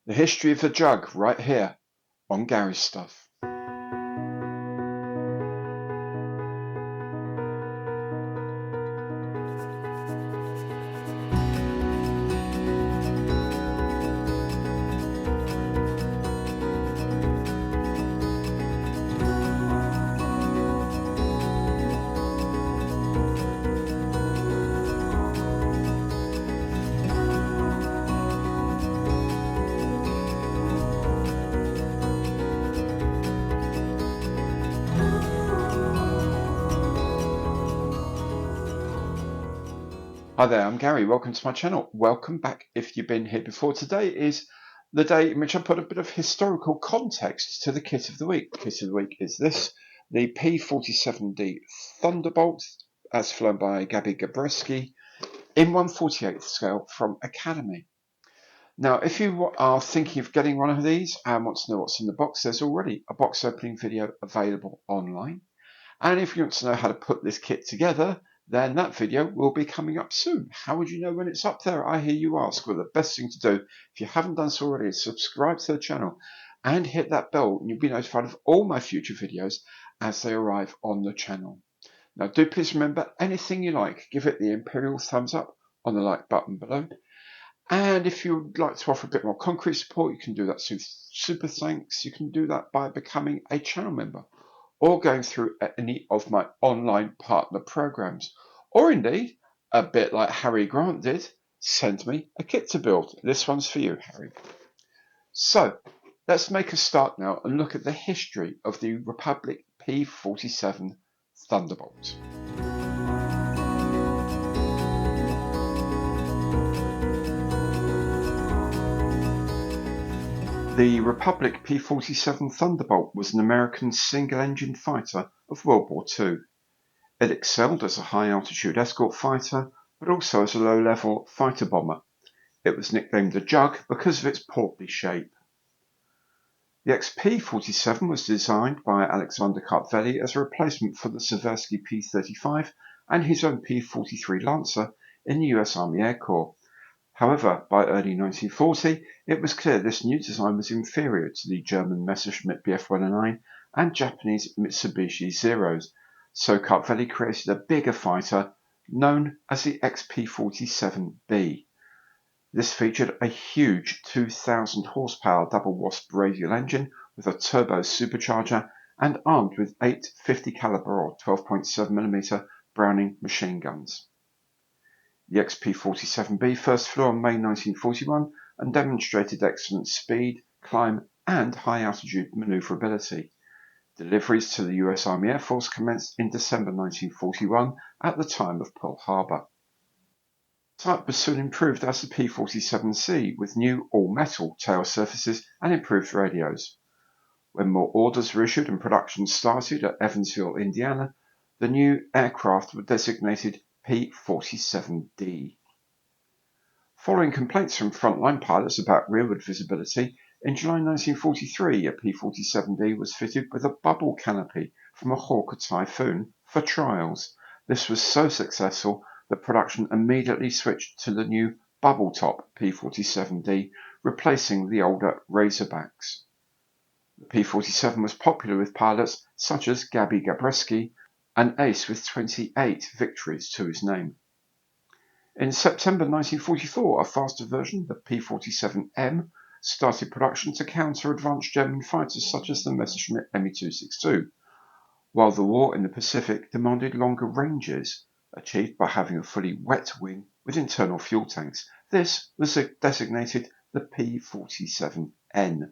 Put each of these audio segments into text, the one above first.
The history of the jug right here on Gary's Stuff. Hi there, I'm Gary. Welcome to my channel. Welcome back if you've been here before. Today is the day in which I put a bit of historical context to the kit of the week. The kit of the week is this, the P-47 Thunderbolt, as flown by Gabi Gabreski, in 1/48th scale from Academy. Now, if you are thinking of getting one of these and want to know what's in the box, there's already a box opening video available online. And if you want to know how to put this kit together, then that video will be coming up soon. How would you know when it's up there? I hear you ask. Well, the best thing to do, if you haven't done so already, is subscribe to the channel and hit that bell, and you'll be notified of all my future videos as they arrive on the channel. Now, do please remember, anything you like, give it the imperial thumbs up on the like button below. And if you would like to offer a bit more concrete support, you can do that through super thanks. You can do that by becoming a channel member, or going through any of my online partner programs, or indeed, a bit like Harry Grant did, send me a kit to build. This one's for you, Harry. So, let's make a start now and look at the history of the Republic P-47 Thunderbolt. The Republic P-47 Thunderbolt was an American single-engine fighter of World War II. It excelled as a high-altitude escort fighter, but also as a low-level fighter bomber. It was nicknamed the Jug because of its portly shape. The XP-47 was designed by Alexander Kartveli as a replacement for the Seversky P-35 and his own P-43 Lancer in the US Army Air Corps. However, by early 1940, it was clear this new design was inferior to the German Messerschmitt Bf-109 and Japanese Mitsubishi Zeros, so Kartveli created a bigger fighter known as the XP-47B. This featured a huge 2,000 horsepower double wasp radial engine with a turbo supercharger and armed with 8 50 caliber or 12.7mm Browning machine guns. The XP-47B first flew on May 1941 and demonstrated excellent speed, climb, and high-altitude maneuverability. Deliveries to the US Army Air Force commenced in December 1941 at the time of Pearl Harbor. The type was soon improved as the P-47C with new all-metal tail surfaces and improved radios. When more orders were issued and production started at Evansville, Indiana, the new aircraft were designated P-47D. Following complaints from frontline pilots about rearward visibility, in July 1943 a P-47D was fitted with a bubble canopy from a Hawker Typhoon for trials. This was so successful that production immediately switched to the new bubble top P-47D, replacing the older Razorbacks. The P-47 was popular with pilots such as Gabi Gabreski, an ace with 28 victories to his name. In September 1944, a faster version, the P-47M, started production to counter advanced German fighters such as the Messerschmitt Me-262, while the war in the Pacific demanded longer ranges, achieved by having a fully wet wing with internal fuel tanks. This was designated the P-47N.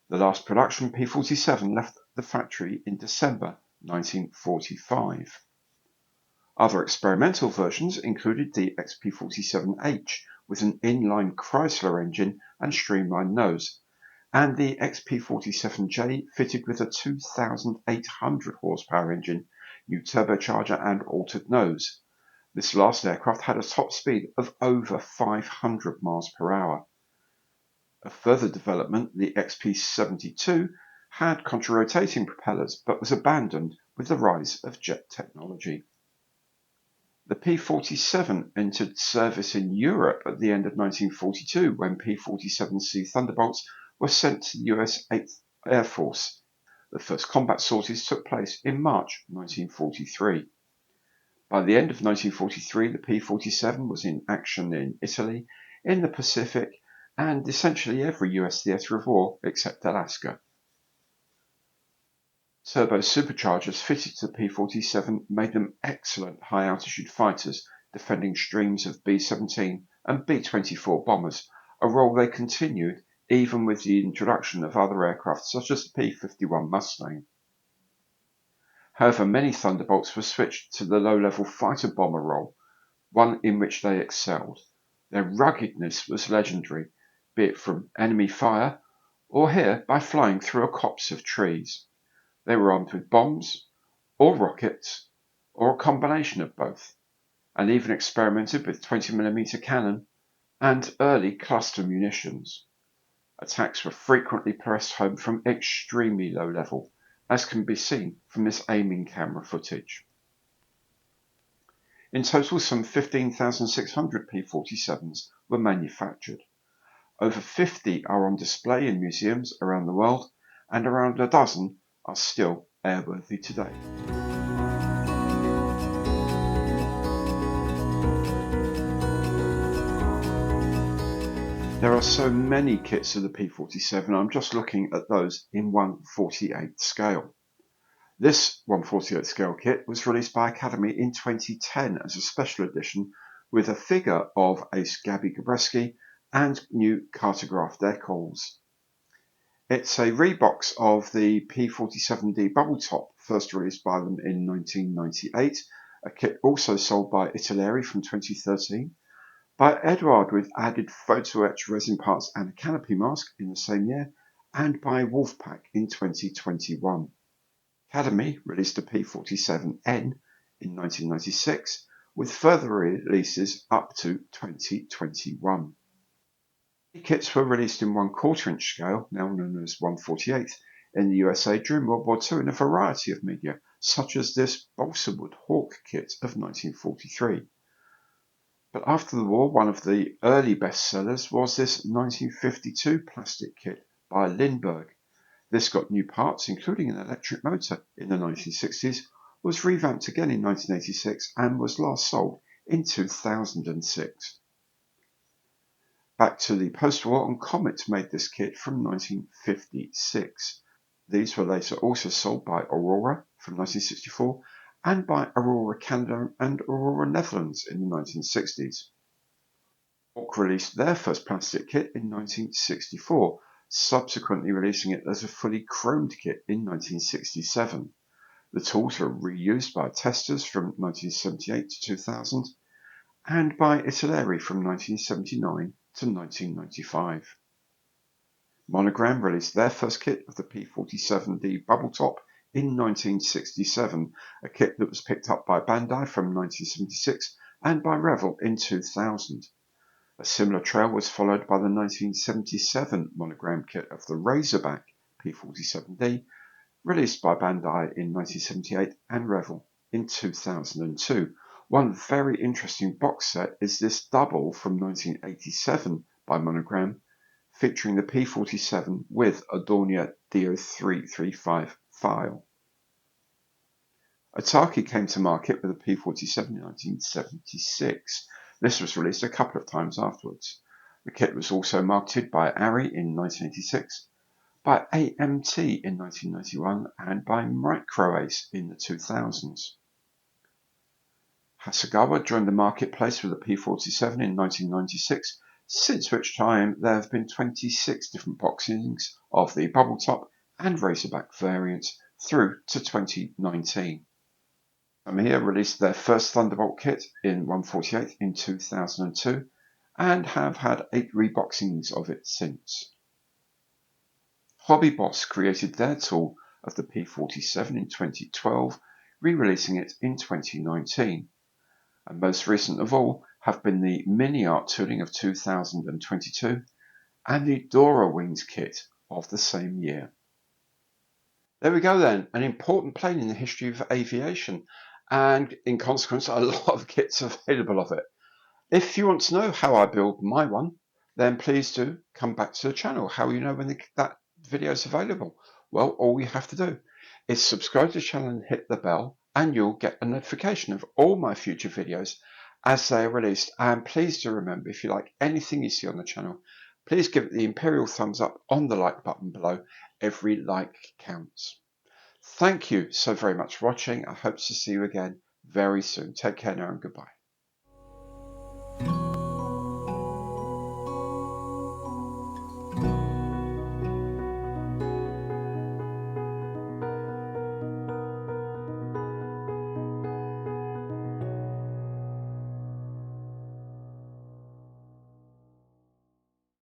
The last production P-47 left the factory in December 1945. Other experimental versions included the XP-47H with an inline Chrysler engine and streamlined nose, and the XP-47J fitted with a 2,800 horsepower engine, new turbocharger and altered nose. This last aircraft had a top speed of over 500 miles per hour. A further development, the XP-72, had contra-rotating propellers but was abandoned with the rise of jet technology. The P-47 entered service in Europe at the end of 1942 when P-47C Thunderbolts were sent to the US 8th Air Force. The first combat sorties took place in March 1943. By the end of 1943, the P-47 was in action in Italy, in the Pacific, and essentially every US theatre of war except Alaska. Turbo superchargers fitted to the P-47 made them excellent high-altitude fighters, defending streams of B-17 and B-24 bombers, a role they continued even with the introduction of other aircraft such as the P-51 Mustang. However, many Thunderbolts were switched to the low-level fighter-bomber role, one in which they excelled. Their ruggedness was legendary, be it from enemy fire, or here by flying through a copse of trees. They were armed with bombs, or rockets, or a combination of both, and even experimented with 20mm cannon and early cluster munitions. Attacks were frequently pressed home from extremely low level, as can be seen from this aiming camera footage. In total, some 15,600 P-47s were manufactured. Over 50 are on display in museums around the world, and around a dozen are still airworthy today. There are so many kits of the P-47, I'm just looking at those in 1/48 scale. This 1/48 scale kit was released by Academy in 2010 as a special edition with a figure of Ace Gabby Gabreski and new cartograph decals. It's a rebox of the P-47D Bubble Top, first released by them in 1998, a kit also sold by Italeri from 2013, by Eduard with added photo etch resin parts and a canopy mask in the same year, and by Wolfpack in 2021. Academy released a P-47N in 1996, with further releases up to 2021. The kits were released in 1/4 inch scale, now known as 1/48, in the USA during World War II in a variety of media, such as this Balsawood Hawk kit of 1943. But after the war, one of the early bestsellers was this 1952 plastic kit by Lindbergh. This got new parts, including an electric motor, in the 1960s, was revamped again in 1986, and was last sold in 2006. Back to the post-war, and Comet made this kit from 1956. These were later also sold by Aurora from 1964 and by Aurora Canada and Aurora Netherlands in the 1960s. Hawk released their first plastic kit in 1964, subsequently releasing it as a fully chromed kit in 1967. The tools were reused by testers from 1978 to 2000 and by Italeri from 1979 to 1995. Monogram released their first kit of the P-47D Bubble Top in 1967, a kit that was picked up by Bandai from 1976 and by Revell in 2000. A similar trail was followed by the 1977 monogram kit of the Razorback P-47D, released by Bandai in 1978 and Revell in 2002. One very interesting box set is this double from 1987 by Monogram, featuring the P-47 with a Dornier DO335 file. Otaki came to market with the P-47 in 1976. This was released a couple of times afterwards. The kit was also marketed by Arri in 1986, by AMT in 1991, and by Microace in the 2000s. Hasegawa joined the marketplace with the P-47 in 1996, since which time there have been 26 different boxings of the Bubble Top and Razorback variants through to 2019. Tamiya released their first Thunderbolt kit in 1/48 in 2002 and have had 8 reboxings of it since. Hobby Boss created their tool of the P-47 in 2012, re-releasing it in 2019. And most recent of all have been the Mini Art tooling of 2022 and the Dora Wings kit of the same year. There we go then, an important plane in the history of aviation, and in consequence a lot of kits available of it. If you want to know how I build my one, then please do come back to the channel. How you know when that video is available? Well, all you have to do is subscribe to the channel and hit the bell, and you'll get a notification of all my future videos as they are released. And please do remember, if you like anything you see on the channel, please give it the imperial thumbs up on the like button below. Every like counts. Thank you so very much for watching. I hope to see you again very soon. Take care now and goodbye.